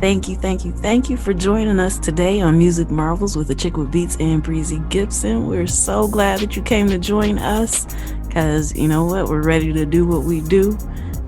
Thank you for joining us today on Music Marvels with Achickwitbeatz and Breezy Gipson. We're so glad that you came to join us because you know what? We're ready to do what we do.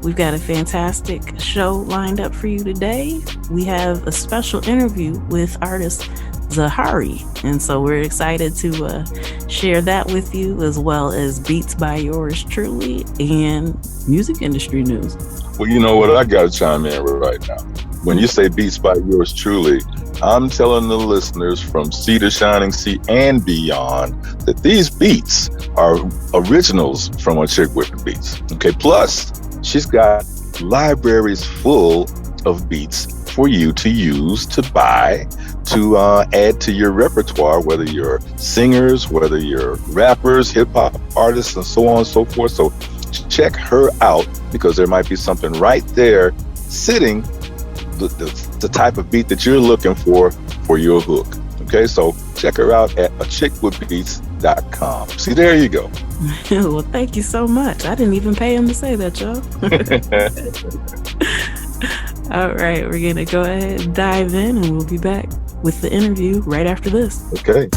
We've got a fantastic show lined up for you today. We have a special interview with artist Zahyrei, and so we're excited to share that with you, as well as beats by yours truly and music industry news. Well, you know what? I got to chime in right now. When you say beats by yours truly, I'm telling the listeners from sea to shining sea and beyond that these beats are originals from Achickwitbeatz. Okay, plus she's got libraries full of beats for you to use, to buy, to add to your repertoire, whether you're singers, whether you're rappers, hip hop artists, and so on and so forth. So check her out because there might be something right there sitting, the type of beat that you're looking for your hook. Okay, so check her out at achickwitbeatz.com. See, there you go. Well, thank you so much. I didn't even pay him to say that, y'all. All right, we're going to go ahead and dive in, and we'll be back with the interview right after this. Okay.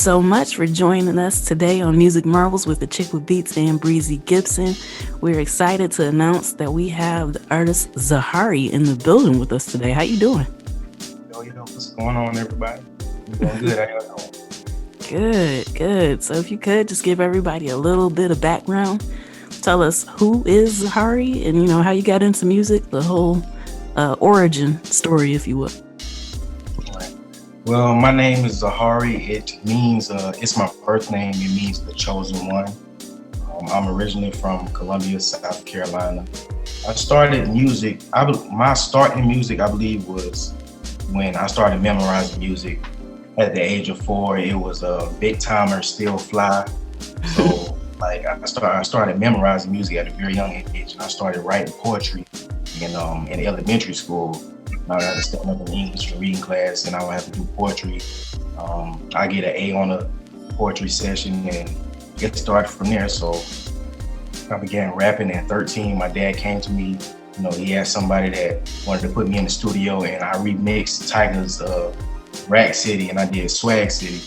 so much for joining us today on Music Marvels with Achickwitbeatz and Breezy Gipson. We're excited to announce that we have the artist Zahyrei in the building with us today. How you doing? Yo, what's going on, everybody? I'm doing good. How y'all doing? Good. So if you could just give everybody a little bit of background, tell us who is Zahyrei and how you got into music, the whole origin story, if you will. Well, my name is Zahyrei. It means, it's my birth name. It means the chosen one. I'm originally from Columbia, South Carolina. I started music. My start in music, I believe, was when I started memorizing music at the age of 4. It was a Big Timer, Still Fly. So, I started memorizing music at a very young age. And I started writing poetry in elementary school. I got to stand up in English and reading class, and I would have to do poetry. I get an A on a poetry session and get started from there. So I began rapping at 13. My dad came to me. He had somebody that wanted to put me in the studio, and I remixed Tiger's Rack City, and I did Swag City,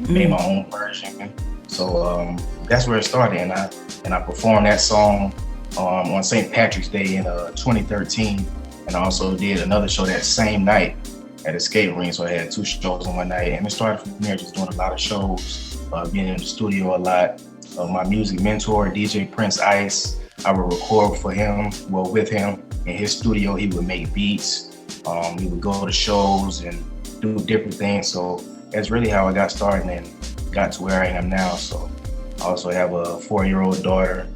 made my own version. So that's where it started, and I performed that song on St. Patrick's Day in 2013. And I also did another show that same night at a skate ring. So I had 2 shows on one night. And it started from there, just doing a lot of shows, being in the studio a lot. My music mentor, DJ Prince Ice, I would record with him in his studio. He would make beats. He would go to shows and do different things. So that's really how I got started and got to where I am now. So I also have a 4-year-old daughter.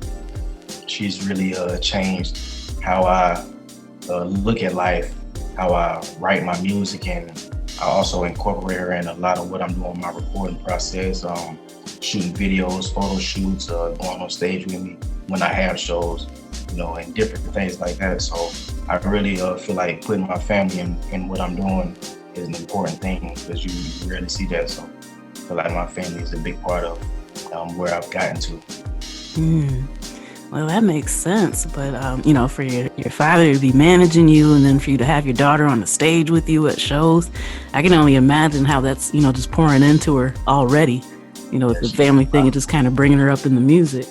She's really changed how I look at life, how I write my music, and I also incorporate her in a lot of what I'm doing in my recording process, shooting videos, photo shoots, going on stage with me when I have shows, and different things like that. So I really feel like putting my family in what I'm doing is an important thing, because you rarely see that. So I feel like my family is a big part of where I've gotten to. Well, that makes sense. But, for your father to be managing you and then for you to have your daughter on the stage with you at shows, I can only imagine how that's, just pouring into her already. The family thing and just kind of bringing her up in the music.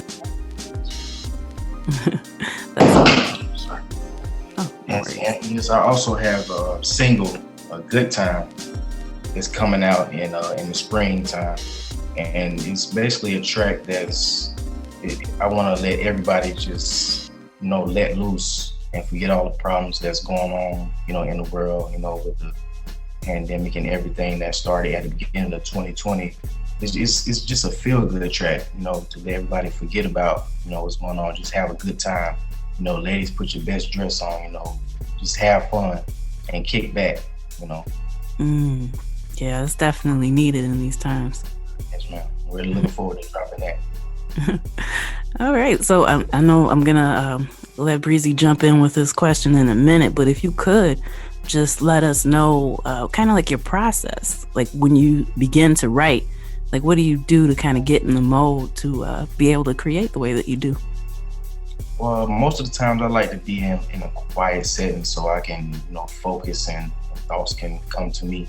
Yes, I also have a single, A Good Time, that's coming out in the springtime. And it's basically a track I want to let everybody just, let loose and forget all the problems that's going on, in the world, with the pandemic and everything that started at the beginning of 2020. It's just a feel-good track, to let everybody forget about, what's going on. Just have a good time. Ladies, put your best dress on, just have fun and kick back, Yeah, it's definitely needed in these times. Yes, ma'am. We're really looking forward to dropping that. All right, so I know I'm gonna let Breezy jump in with this question in a minute, but if you could just let us know kind of like your process, like when you begin to write, like what do you do to kind of get in the mode to be able to create the way that you do? Well, most of the times I like to be in a quiet setting so I can focus and thoughts can come to me.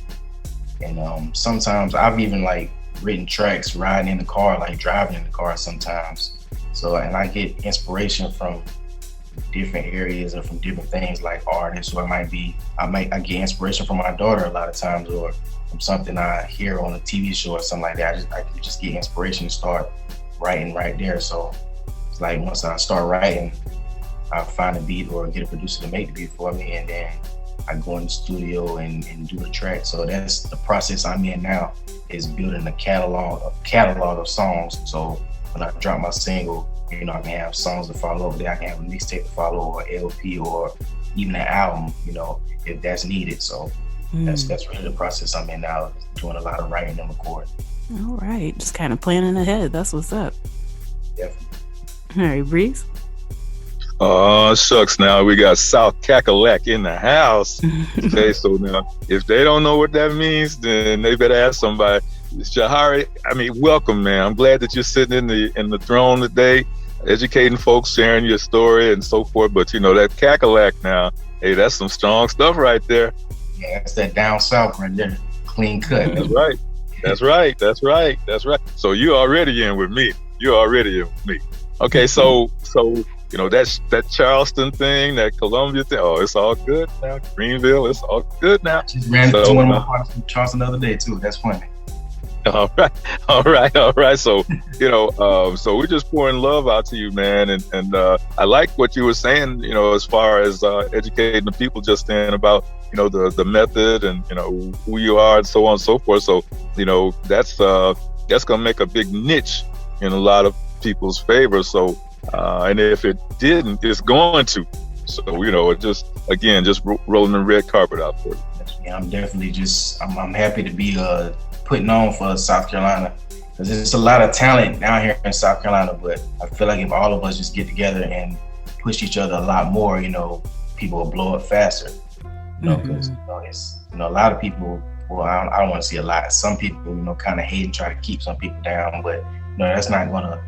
And sometimes I've even written tracks riding in the car, driving in the car sometimes. So, and I get inspiration from different areas or from different things like artists, or I get inspiration from my daughter a lot of times, or from something I hear on a TV show or something like that. I can just get inspiration to start writing right there. So it's like once I start writing, I'll find a beat or get a producer to make the beat for me, and then I go in the studio and do the track. So that's the process I'm in now, is building a catalog of songs. So when I drop my single, I can have songs to follow up there. I can have a mixtape to follow, or LP, or even an album, if that's needed. So that's really the process I'm in now, doing a lot of writing and recording. All right, just kind of planning ahead. That's what's up. Definitely. All right, Breeze. Oh, shucks. Now we got South Cackalack in the house. Okay, so now if they don't know what that means, then they better ask somebody. Zahyrei, welcome, man. I'm glad that you're sitting in the throne today, educating folks, sharing your story and so forth. But that Cackalack now, hey, that's some strong stuff right there. Yeah, that's that down south right there. Clean cut. That's right. That's right. That's right. That's right. So you're already in with me. You're already in with me. Okay, so that Charleston thing, that Columbia thing. Oh, it's all good now. Greenville, it's all good now. Just ran into one of my partners from Charleston the other day too. That's funny. All right. So so we're just pouring love out to you, man, and I like what you were saying. As far as educating the people just then about the method and who you are and so on and so forth. So that's gonna make a big niche in a lot of people's favor. So and if it didn't, it's going to. So just rolling the red carpet out for you. Yeah, I'm definitely I'm happy to be putting on for South Carolina, because there's a lot of talent down here in South Carolina, but I feel like if all of us just get together and push each other a lot more, people will blow up faster. Because it's a lot of people. Well, I don't want to see a lot. Some people, kind of hate and try to keep some people down, but that's not gonna,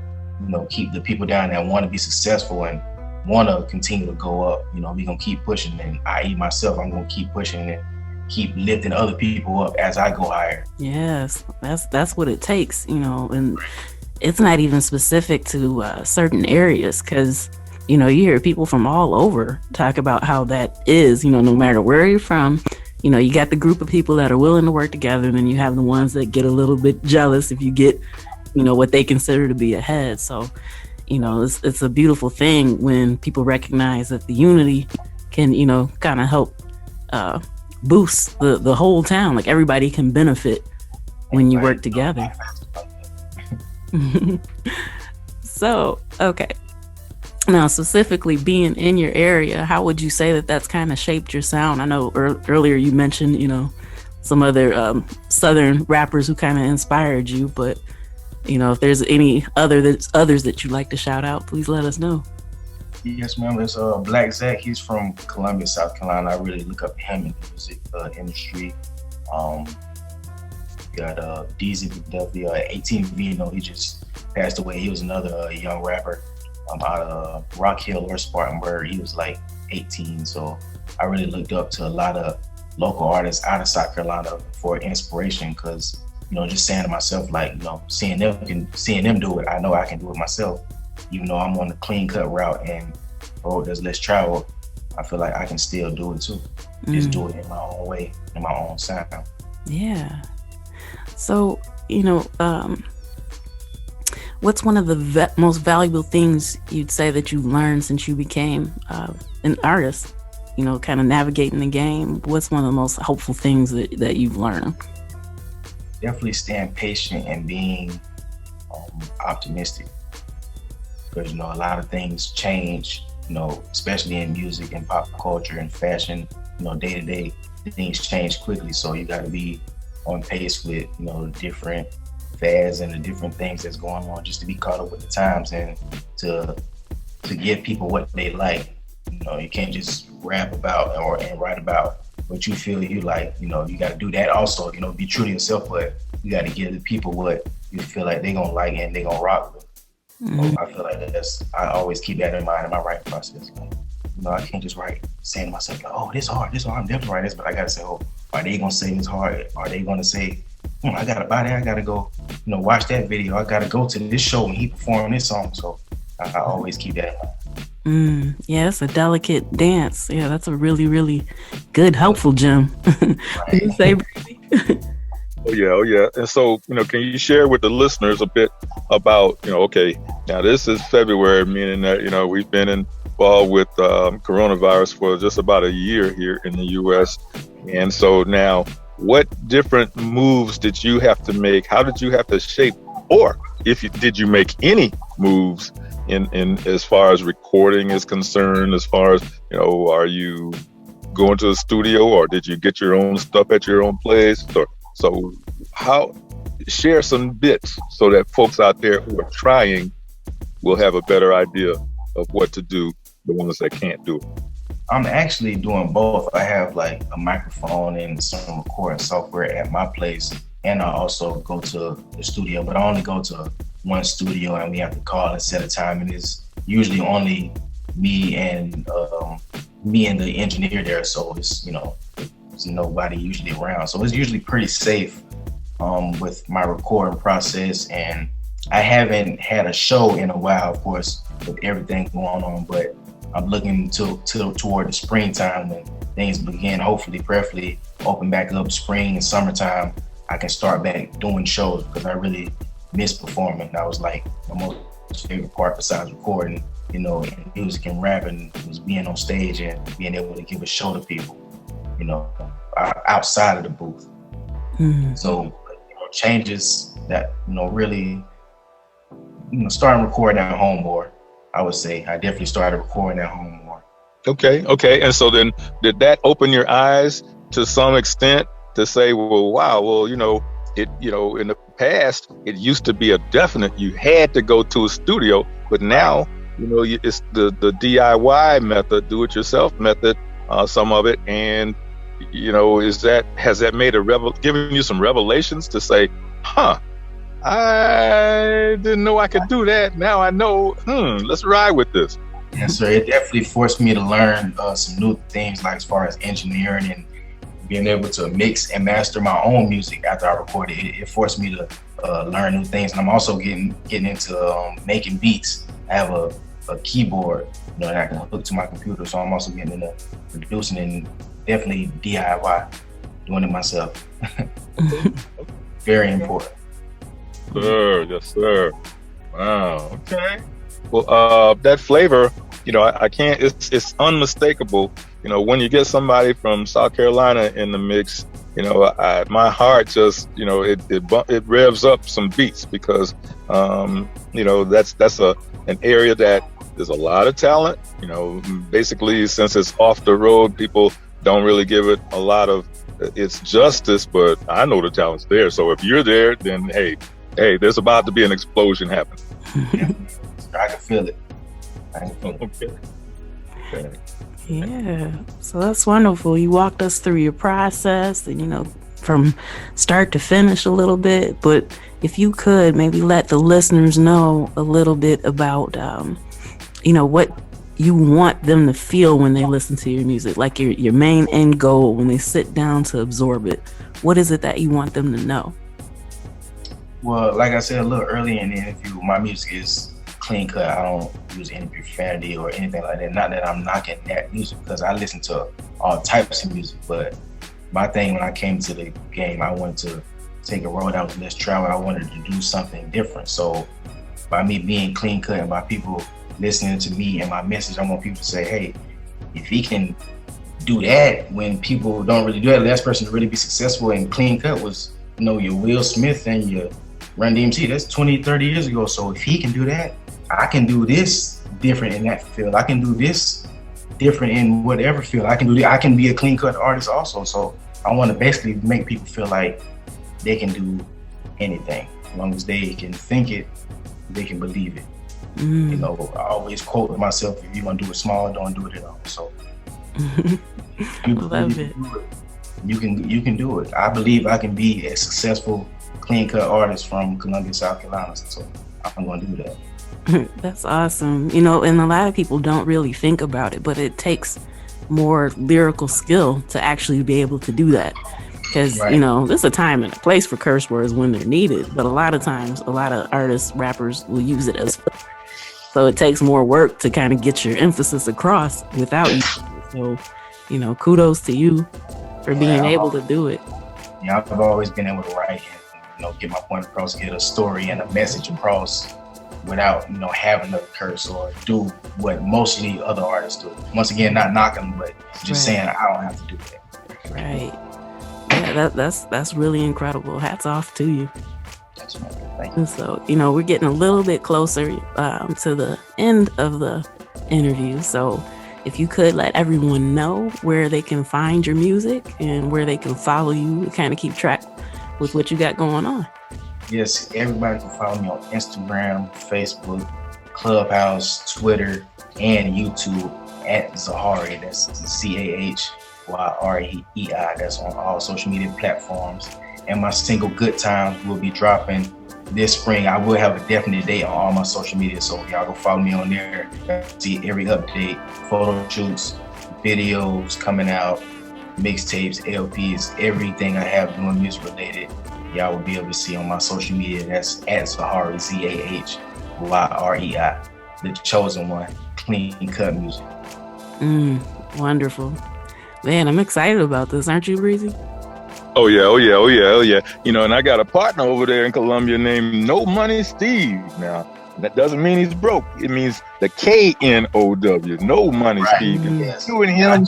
keep the people down that want to be successful and want to continue to go up. We're gonna keep pushing, and I.e. myself, I'm gonna keep pushing and keep lifting other people up as I go higher. Yes, that's what it takes, and it's not even specific to certain areas, because you hear people from all over talk about how that is, no matter where you're from. You got the group of people that are willing to work together, and then you have the ones that get a little bit jealous if you get what they consider to be ahead. So it's a beautiful thing when people recognize that the unity can kind of help boost the whole town. Like, everybody can benefit when you work together. So, okay. Now, specifically being in your area, how would you say that that's kind of shaped your sound? I know earlier you mentioned, some other Southern rappers who kind of inspired you, but, if there's any others that you'd like to shout out, please let us know. Yes, ma'am. There's Black Zach. He's from Columbia, South Carolina. I really look up to him in the music industry. Got DZ, 18 Vino. He just passed away. He was another young rapper out of Rock Hill or Spartanburg. He was like 18. So I really looked up to a lot of local artists out of South Carolina for inspiration, because just saying to myself, like, seeing them do it, I know I can do it myself. Even though I'm on the clean cut route and road that's less traveled, I feel like I can still do it too. Just do it in my own way, in my own sound. Yeah. So, what's one of the most valuable things you'd say that you've learned since you became an artist? Kind of navigating the game. What's one of the most helpful things that you've learned? Definitely staying patient and being optimistic. Because, a lot of things change, especially in music and pop culture and fashion, day to day, things change quickly. So you got to be on pace with, the different fads and the different things that's going on, just to be caught up with the times and to give people what they like. You can't just rap about and write about what you feel you like. You got to do that also, be true to yourself, but you got to give the people what you feel like they're going to like and they're going to rock with. So I feel like I always keep that in mind in my writing process. I can't just write saying to myself, like, oh, this hard, I'm definitely writing this, but I gotta say, oh, are they gonna say it's hard? Are they gonna say, I gotta buy that, I gotta go, watch that video, I gotta go to this show when he performed this song. So I always keep that in mind. Yeah, it's a delicate dance. Yeah, that's a really, really good, helpful gem. You say, Breezy? Oh yeah. And so, can you share with the listeners a bit about, okay, now this is February, meaning that, we've been involved with coronavirus for just about a year here in the U.S. And so now, what different moves did you have to make? How did you have to shape, or did you make any moves in as far as recording is concerned, as far as, are you going to the studio, or did you get your own stuff at your own place? So share some bits so that folks out there who are trying will have a better idea of what to do, the ones that can't do it. I'm actually doing both. I have like a microphone and some recording software at my place, and I also go to the studio, but I only go to one studio and we have to call and set a time, and it's usually only me and the engineer there, so it's there's nobody usually around, so it's usually pretty safe with my recording process, and I haven't had a show in a while, of course, with everything going on, but I'm looking toward the springtime when things begin, hopefully, prayerfully, open back up spring and summertime. I can start back doing shows because I really miss performing. That was like my most favorite part besides recording, in music and rapping, was being on stage and being able to give a show to people, outside of the booth. Mm-hmm. So, changes that, really, starting recording at home more. I would say I definitely started recording at home more. Okay. And so then, did that open your eyes to some extent to say, well, wow, well, in the past, it used to be a definite, you had to go to a studio, but now, it's the DIY method, do-it-yourself method, some of it, and, has that made given you some revelations to say, I didn't know I could do that. Now I know, let's ride with this. Yes, sir. It definitely forced me to learn some new things, like as far as engineering and being able to mix and master my own music after I recorded. It forced me to learn new things. And I'm also getting into making beats. I have a keyboard, that I can hook to my computer. So I'm also getting into producing and definitely DIY, doing it myself. Very important. Sir, yes, sir. Wow. Okay. Well, that flavor, I can't. It's unmistakable. When you get somebody from South Carolina in the mix, my heart just, it revs up some beats because, that's an area that there's a lot of talent. Basically, since it's off the road, people don't really give it a lot of its justice. But I know the talent's there. So if you're there, then hey, there's about to be an explosion happening. Yeah, I can feel it. Okay. Yeah, so that's wonderful. You walked us through your process and, from start to finish a little bit. But if you could maybe let the listeners know a little bit about, what you want them to feel when they listen to your music, like your main end goal when they sit down to absorb it. What is it that you want them to know? Well, like I said a little earlier in the interview, my music is clean cut. I don't use any profanity or anything like that. Not that I'm knocking that music, because I listen to all types of music. But my thing when I came to the game, I wanted to take a road that was less traveled. I wanted to do something different. So by me being clean cut and by people listening to me and my message, I want people to say, hey, if he can do that when people don't really do that, the last person to really be successful and clean cut was, your Will Smith and your Run DMC. That's 20, 30 years ago. So if he can do that, I can do this different in that field. I can do this different in whatever field. I can be a clean cut artist also. So I want to basically make people feel like they can do anything. As long as they can think it, they can believe it. I always quote myself, if you're going to do it small, don't do it at all. So love it. You can do it. I believe I can be a successful clean cut artist from Columbia, South Carolina. So I'm going to do that. That's awesome. And a lot of people don't really think about it, but it takes more lyrical skill to actually be able to do that. Because, right. There's a time and a place for curse words when they're needed. But a lot of times, a lot of artists, rappers will use it as filler. So it takes more work to kind of get your emphasis across without using it. So, kudos to you for being able to do it. Yeah, I've always been able to write and, get my point across, get a story and a message across without, having to curse or do what mostly other artists do. Once again, not knocking them, but just saying I don't have to do that. Right. Yeah, that's really incredible. Hats off to you. That's right. Thank you. And so, we're getting a little bit closer to the end of the interview. So if you could let everyone know where they can find your music and where they can follow you to kind of keep track with what you got going on. Yes, everybody can follow me on Instagram, Facebook, Clubhouse, Twitter, and YouTube at Zahyrei. That's Zahyrei. That's on all social media platforms. And my single Good Times will be dropping this spring. I will have a definite date on all my social media, so y'all go follow me on there. See every update, photo shoots, videos coming out, mixtapes, LPs, everything I have doing music related y'all will be able to see on my social media. That's at Zahyrei, Zahyurei, the chosen one, clean cut music. Wonderful. Man, I'm excited about this. Aren't you, Breezy? Oh yeah. And I got a partner over there in Colombia named No Money Steve. Now, that doesn't mean he's broke. It means the KNOW, No Money Steve. Yes. You and him,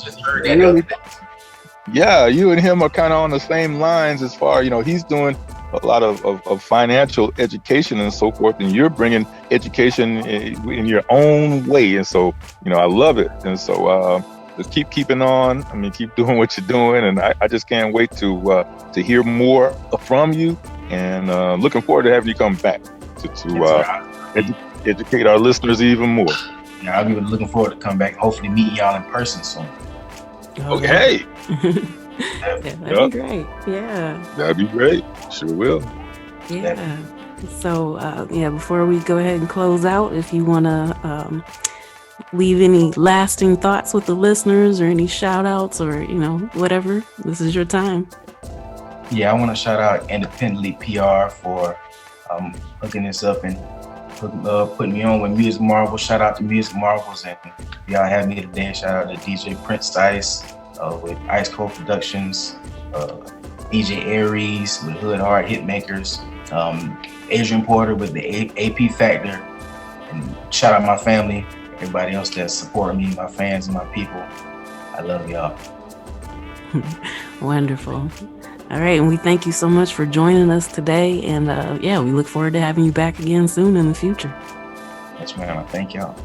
you and him are kind of on the same lines as far, he's doing a lot of financial education and so forth, and you're bringing education in your own way. And so, I love it. And so, just keep keeping on. I mean, keep doing what you're doing, and I just can't wait to hear more from you. And looking forward to having you come back to educate our listeners even more. Yeah, I'll be looking forward to come back. Hopefully, meeting y'all in person soon. Okay. That'd be great. Yeah. That'd be great. Sure will. Yeah. So, before we go ahead and close out, if you want to leave any lasting thoughts with the listeners or any shout outs or, whatever, this is your time. Yeah, I want to shout out Independently PR for hooking this up and putting me on with Music Marvels. Shout out to Music Marvels, and y'all have me today. Shout out to DJ Prince Ice with Ice Cold Productions, DJ Aries with Hood Hard Hitmakers, Adrian Porter with the AP Factor, and shout out my family, everybody else that's supporting me, my fans and my people. I love y'all. Wonderful. All right, and we thank you so much for joining us today, and we look forward to having you back again soon in the future. Yes, ma'am. I thank y'all.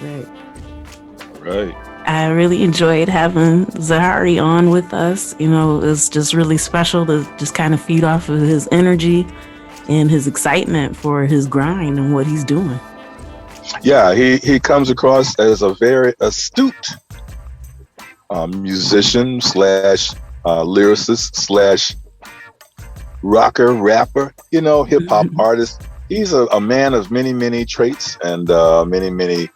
All right. I really enjoyed having Zahyrei on with us. It's just really special to just kind of feed off of his energy and his excitement for his grind and what he's doing. Yeah, he comes across as a very astute musician / lyricist / rocker, rapper, hip hop artist. He's a man of many traits and many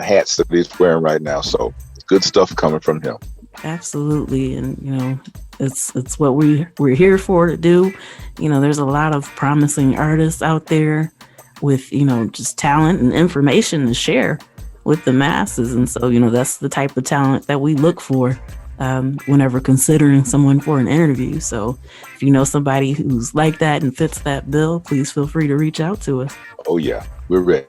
hats that he's wearing right now. So good stuff coming from him. Absolutely. And, it's what we're here for to do. There's a lot of promising artists out there with, just talent and information to share with the masses. And so, that's the type of talent that we look for whenever considering someone for an interview. So if you know somebody who's like that and fits that bill, please feel free to reach out to us. Oh, yeah, we're ready.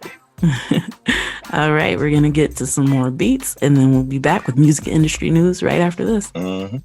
All right, we're going to get to some more beats, and then we'll be back with music industry news right after this. Mm-hmm.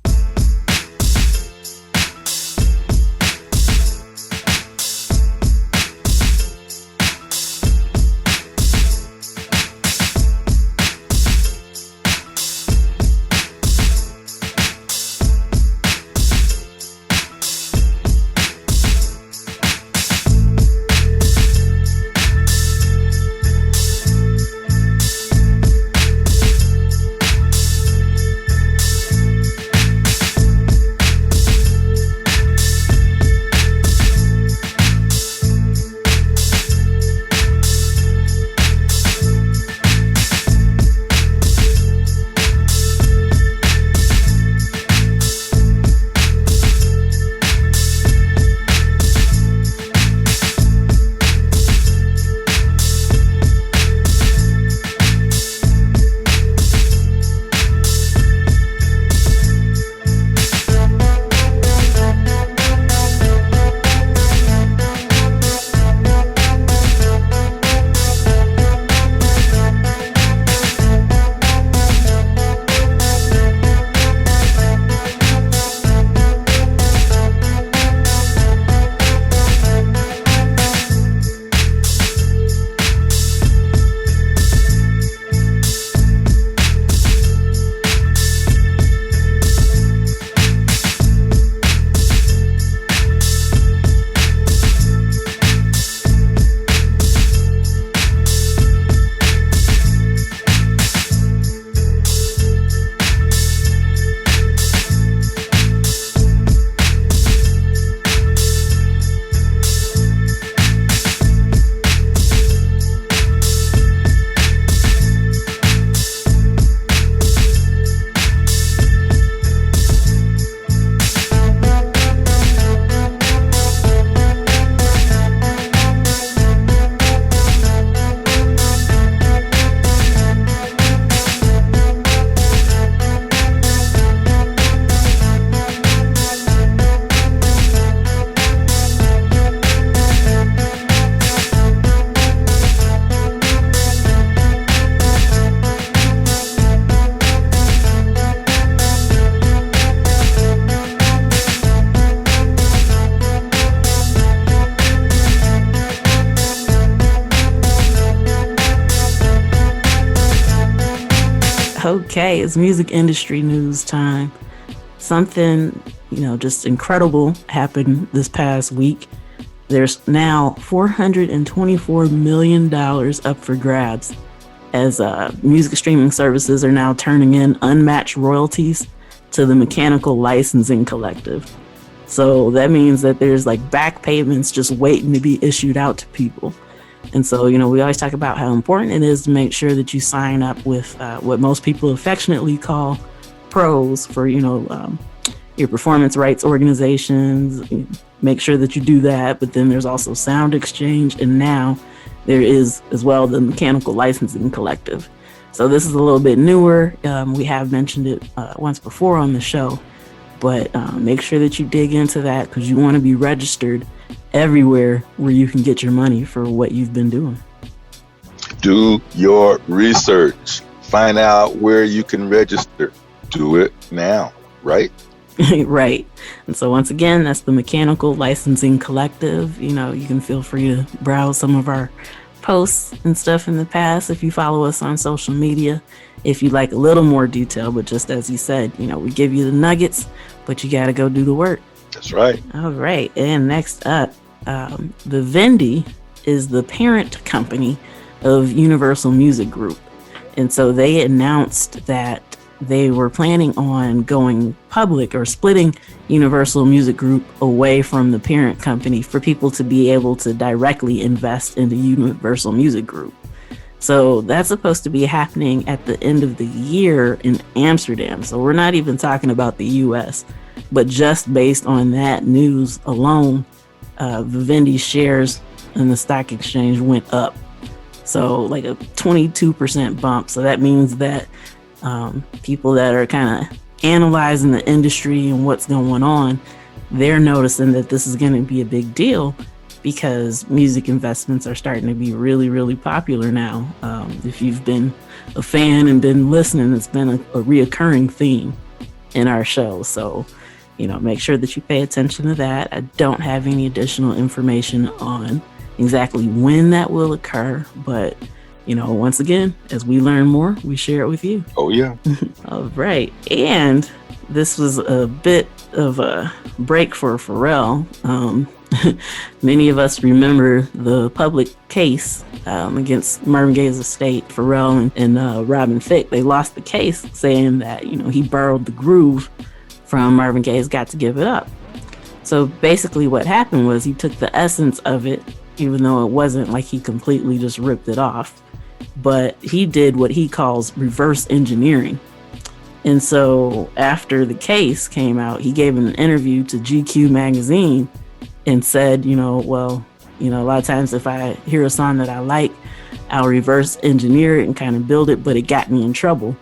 Okay, it's music industry news time. Something, just incredible happened this past week. There's now $424 million up for grabs as music streaming services are now turning in unmatched royalties to the Mechanical Licensing Collective. So that means that there's like back payments just waiting to be issued out to people. And so, we always talk about how important it is to make sure that you sign up with what most people affectionately call pros for, your performance rights organizations. Make sure that you do that. But then there's also Sound Exchange. And now there is as well the Mechanical Licensing Collective. So this is a little bit newer. We have mentioned it once before on the show. But make sure that you dig into that because you want to be registered everywhere where you can get your money for what you've been doing. Do your research. Find out where you can register. Do it now, right? Right. And so once again, that's the Mechanical Licensing Collective. You can feel free to browse some of our posts and stuff in the past if you follow us on social media. If you like a little more detail, but just as he said, we give you the nuggets, but you got to go do the work. That's right. All right. And next up, Vivendi is the parent company of Universal Music Group. And so they announced that they were planning on going public or splitting Universal Music Group away from the parent company for people to be able to directly invest in the Universal Music Group. So that's supposed to be happening at the end of the year in Amsterdam. So we're not even talking about the US, but just based on that news alone, Vivendi shares in the stock exchange went up. So like a 22% bump. So that means that people that are kind of analyzing the industry and what's going on, they're noticing that this is going to be a big deal because music investments are starting to be really, really popular now. If you've been a fan and been listening, it's been a reoccurring theme in our show. So, make sure that you pay attention to that. I don't have any additional information on exactly when that will occur, but once again, as we learn more, we share it with you. Oh, yeah. All right. And this was a bit of a break for Pharrell. Many of us remember the public case against Marvin Gaye's estate. Pharrell and Robin Thicke, they lost the case saying that, he borrowed the groove from Marvin Gaye's Got to Give It Up. So basically what happened was he took the essence of it, even though it wasn't like he completely just ripped it off. But he did what he calls reverse engineering. And so after the case came out, he gave an interview to GQ magazine and said, a lot of times if I hear a song that I like, I'll reverse engineer it and kind of build it, but it got me in trouble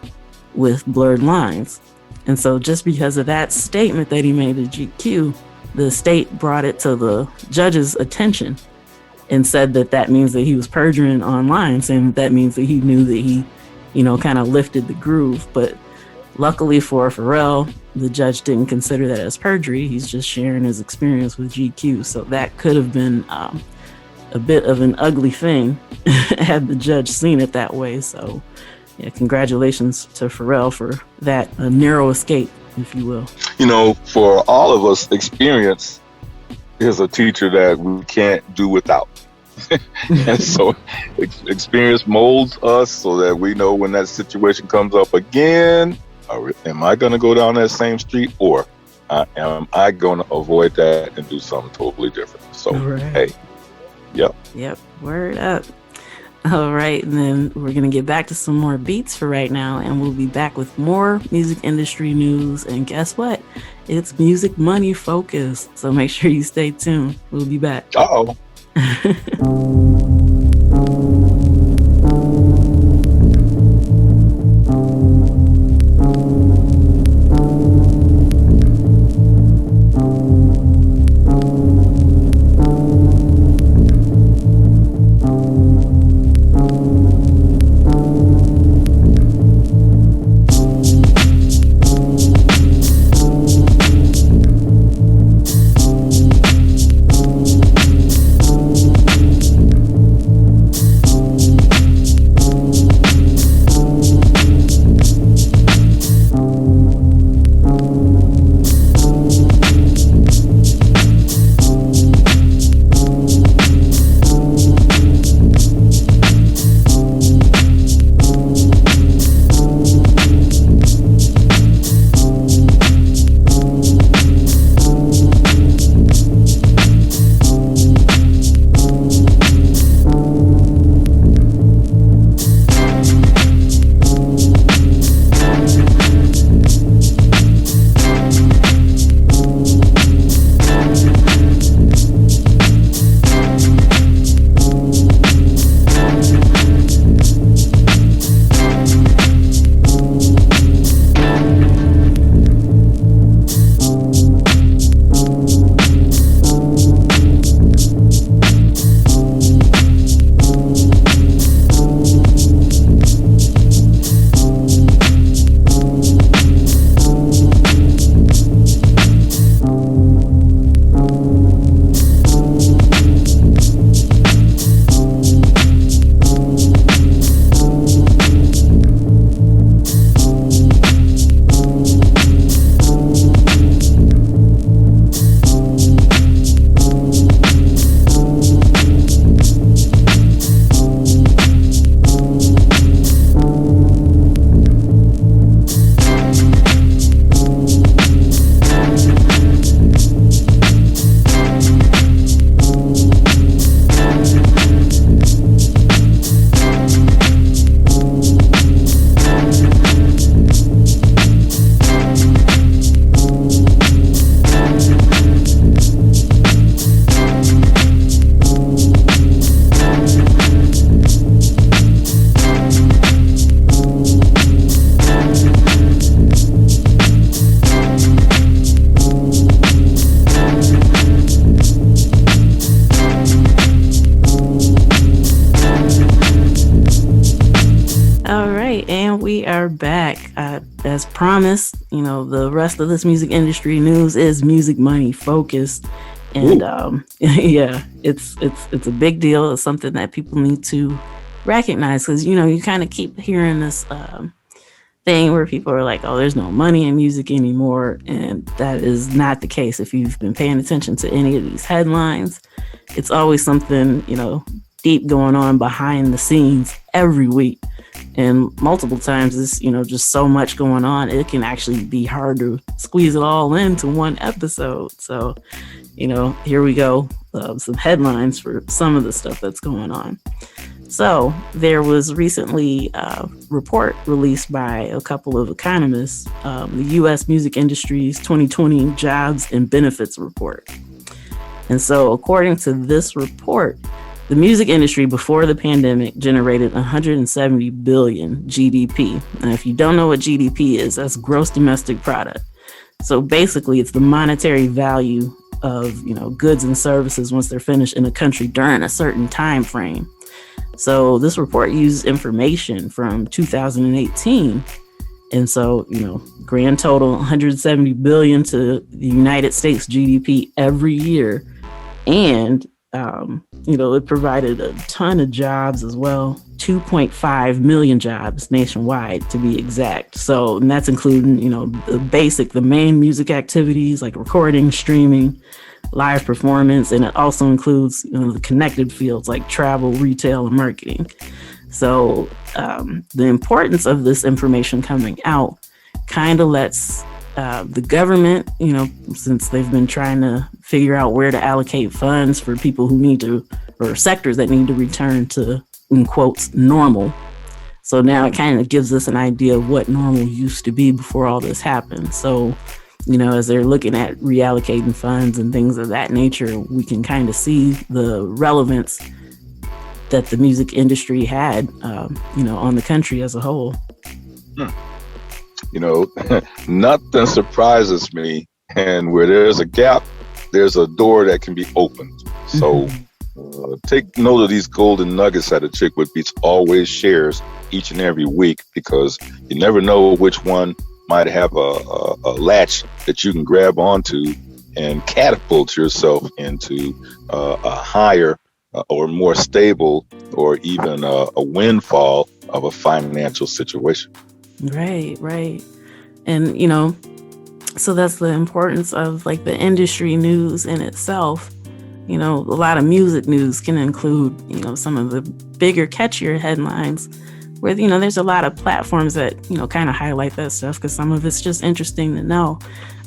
with blurred lines. And so just because of that statement that he made to GQ, the state brought it to the judge's attention and said that means that he was perjuring online, saying that means that he knew that he, kind of lifted the groove. But luckily for Pharrell, the judge didn't consider that as perjury. He's just sharing his experience with GQ. So that could have been a bit of an ugly thing had the judge seen it that way. So yeah, congratulations to Pharrell for that narrow escape, if you will. For all of us, experience is a teacher that we can't do without. And so experience molds us so that we know when that situation comes up again, am I going to go down that same street or am I going to avoid that and do something totally different? So, right. Hey, yep, word up. All right, and then we're going to get back to some more beats for right now, and we'll be back with more music industry news. And guess what? It's music money focused, so make sure you stay tuned. We'll be back. Uh-oh. we are back. As promised, the rest of this music industry news is music money focused. And yeah, it's a big deal. It's something that people need to recognize, because you kind of keep hearing this thing where people are like, oh, there's no money in music anymore, and that is not the case. If you've been paying attention to any of these headlines, it's always something deep going on behind the scenes every week, and multiple times. It's just so much going on, it can actually be hard to squeeze it all into one episode. So here we go, some headlines for some of the stuff that's going on. So there was recently a report released by a couple of economists, the U.S. music industry's 2020 jobs and benefits report. And so according to this report, the music industry before the pandemic generated 170 billion GDP. And if you don't know what GDP is, that's gross domestic product. So basically it's the monetary value of goods and services once they're finished in a country during a certain time frame. So this report used information from 2018. And so, grand total 170 billion to the United States GDP every year. And, it provided a ton of jobs as well, 2.5 million jobs nationwide to be exact. So, and that's including, the main music activities like recording, streaming, live performance, and it also includes the connected fields like travel, retail, and marketing. So the importance of this information coming out kind of lets the government, since they've been trying to figure out where to allocate funds for people who need to, or sectors that need to return to, in quotes, normal. So now it kind of gives us an idea of what normal used to be before all this happened. So as they're looking at reallocating funds and things of that nature, we can kind of see the relevance that the music industry had, on the country as a whole. Nothing surprises me. And where there's a gap, there's a door that can be opened. So take note of these golden nuggets that Achickwitbeatz always shares each and every week, because you never know which one might have a latch that you can grab onto and catapult yourself into a higher or more stable, or even a windfall of a financial situation. Right. And, so that's the importance of like the industry news in itself. A lot of music news can include, some of the bigger, catchier headlines where, there's a lot of platforms that, kind of highlight that stuff, because some of it's just interesting to know.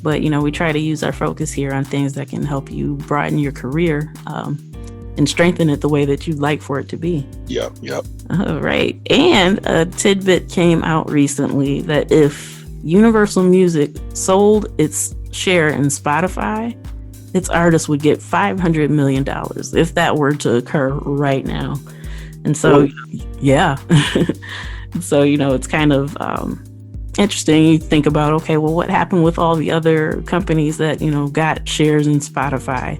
But, we try to use our focus here on things that can help you broaden your career and strengthen it the way that you'd like for it to be. Yep. All right. And a tidbit came out recently that if Universal Music sold its share in Spotify, its artists would get $500 million if that were to occur right now. And so, yeah. So, it's kind of interesting. You think about, okay, well, what happened with all the other companies that, got shares in Spotify,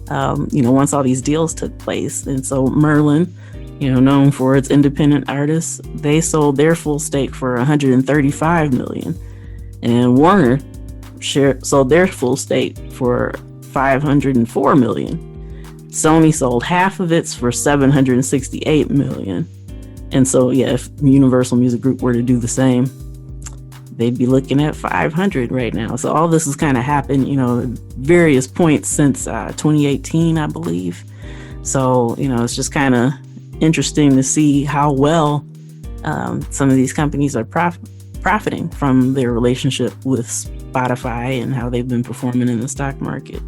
once all these deals took place. And so Merlin, known for its independent artists, they sold their full stake for $135 million. And Warner sold their full stake for $504 million. Sony sold half of its for $768 million. And so, if Universal Music Group were to do the same, they'd be looking at 500 right now. So all this has kind of happened, at various points since 2018, I believe. So, it's just kind of interesting to see how well some of these companies are profiting from their relationship with Spotify and how they've been performing in the stock market.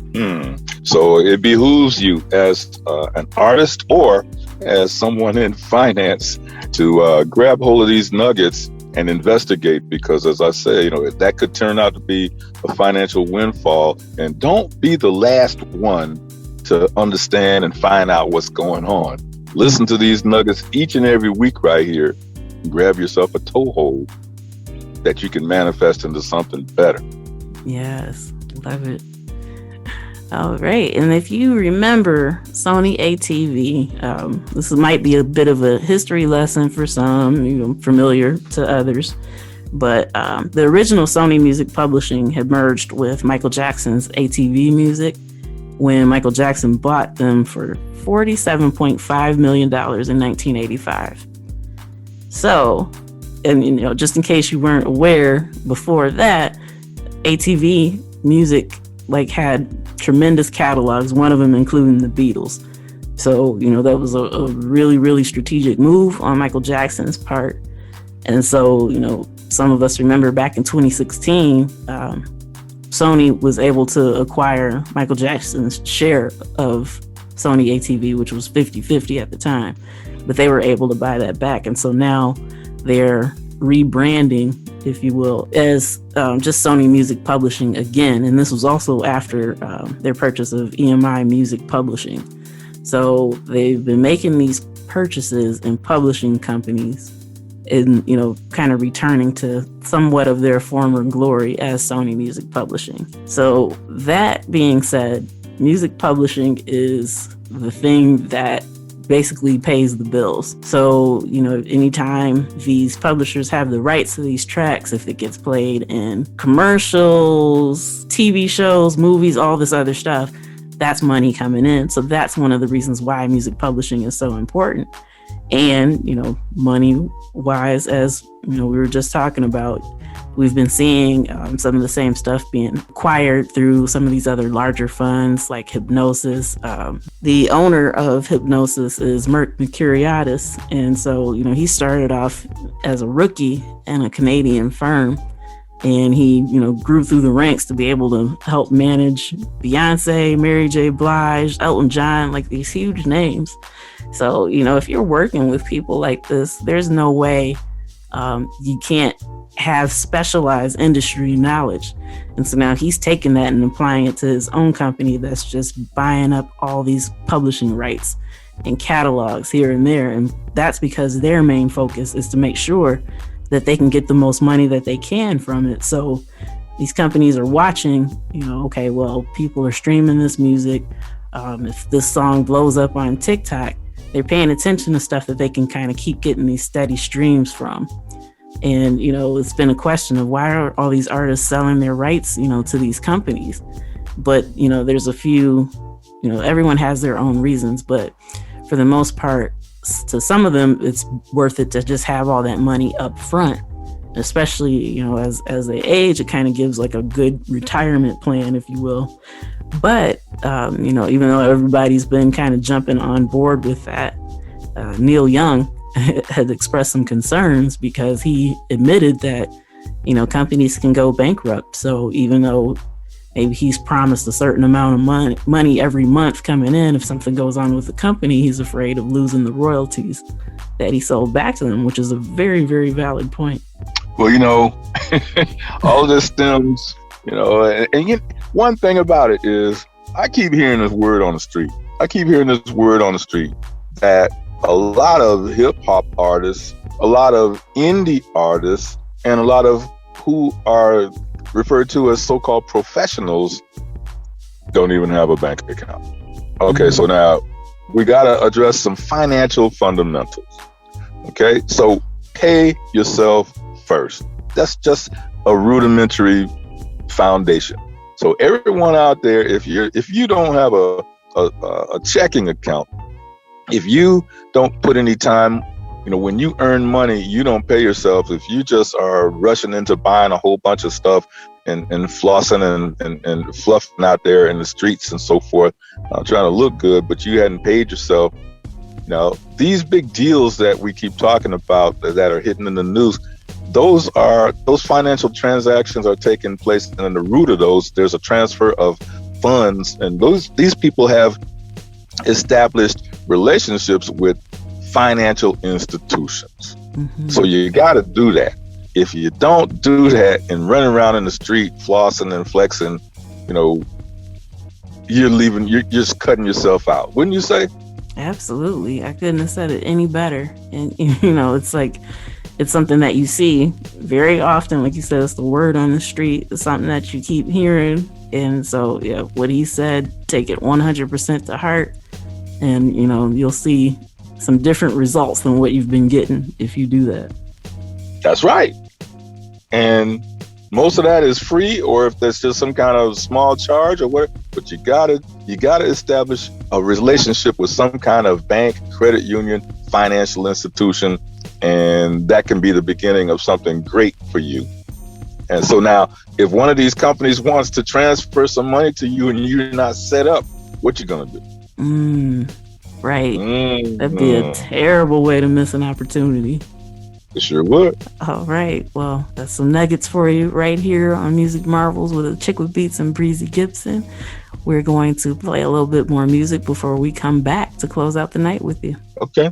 So it behooves you as an artist or as someone in finance to grab hold of these nuggets and investigate, because as I say, that could turn out to be a financial windfall. And don't be the last one to understand and find out what's going on. Listen to these nuggets each and every week right here. And grab yourself a toehold that you can manifest into something better. Yes, love it. All right. And if you remember Sony ATV, this might be a bit of a history lesson for some, familiar to others. But the original Sony Music Publishing had merged with Michael Jackson's ATV Music when Michael Jackson bought them for $47.5 million in 1985. So, and just in case you weren't aware, before that, ATV Music had tremendous catalogs, one of them including the Beatles. So, that was a really, really strategic move on Michael Jackson's part. And so, some of us remember back in 2016, Sony was able to acquire Michael Jackson's share of Sony ATV, which was 50-50 at the time. But they were able to buy that back. And so now they're rebranding, if you will, as just Sony Music Publishing again. And this was also after their purchase of EMI Music Publishing. So they've been making these purchases in publishing companies and, kind of returning to somewhat of their former glory as Sony Music Publishing. So that being said, music publishing is the thing that basically pays the bills. So, anytime these publishers have the rights to these tracks, if it gets played in commercials, TV shows, movies, all this other stuff, that's money coming in. So that's one of the reasons why music publishing is so important. And, money wise, as we were just talking about, we've been seeing some of the same stuff being acquired through some of these other larger funds like Hypnosis. The owner of Hypnosis is Mert Mercuriadis. And so, he started off as a rookie in a Canadian firm. And he, grew through the ranks to be able to help manage Beyonce, Mary J. Blige, Elton John, these huge names. So, if you're working with people like this, there's no way you can't have specialized industry knowledge. And so now he's taking that and applying it to his own company that's just buying up all these publishing rights and catalogs here and there. And that's because their main focus is to make sure that they can get the most money that they can from it. So these companies are watching, okay, well, people are streaming this music. If this song blows up on TikTok, they're paying attention to stuff that they can kind of keep getting these steady streams from. And, it's been a question of why are all these artists selling their rights, to these companies? But, there's a few, everyone has their own reasons, but for the most part, to some of them, it's worth it to just have all that money up front, especially, as they age, it kind of gives a good retirement plan, if you will. But, even though everybody's been kind of jumping on board with that, Neil Young had expressed some concerns because he admitted that, companies can go bankrupt. So even though maybe he's promised a certain amount of money every month coming in, if something goes on with the company, he's afraid of losing the royalties that he sold back to them, which is a very, very valid point. Well, all of this stems, and one thing about it is I keep hearing this word on the street. That a lot of hip hop artists, a lot of indie artists, and a lot of who are referred to as so-called professionals don't even have a bank account. Okay, so now we got to address some financial fundamentals. Okay, so pay yourself first. That's just a rudimentary foundation. So everyone out there, if you don't have a checking account, if you don't put any time, when you earn money, you don't pay yourself. If you just are rushing into buying a whole bunch of stuff and flossing and fluffing out there in the streets and so forth, trying to look good, but you hadn't paid yourself. These big deals that we keep talking about that are hitting in the news, those financial transactions are taking place, and in the root of those, there's a transfer of funds, and these people have established relationships with financial institutions. So you got to do that. If you don't do that and run around in the street flossing and flexing, you're just cutting yourself out, wouldn't you say? Absolutely. I couldn't have said it any better. And it's something that you see very often. Like you said, it's the word on the street. It's something that you keep hearing And so, yeah, what he said, take it 100% to heart, and you'll see some different results than what you've been getting if you do that. That's right. And most of that is free, or if there's just some kind of small charge or what, but you gotta establish a relationship with some kind of bank, credit union, financial institution, and that can be the beginning of something great for you. And so now, if one of these companies wants to transfer some money to you and you're not set up, what you gonna do? Right. That'd be a terrible way to miss an opportunity. It sure would. All right. Well, that's some nuggets for you right here on Music Marvels with Achickwitbeatz and Breezy Gipson. We're going to play a little bit more music before we come back to close out the night with you. Okay.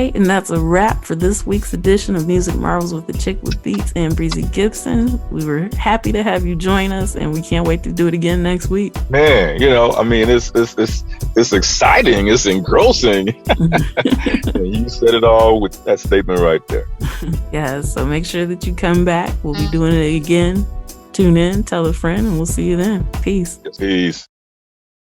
right, and that's a wrap for this week's edition of Music Marvels with Achickwitbeatz and Breezy Gipson. We were happy to have you join us, and we can't wait to do it again next week. Man, I mean, it's exciting, it's engrossing. You said it all with that statement right there. Yeah, so make sure that you come back. We'll be doing it again. Tune in, tell a friend, and we'll see you then. Peace. Peace.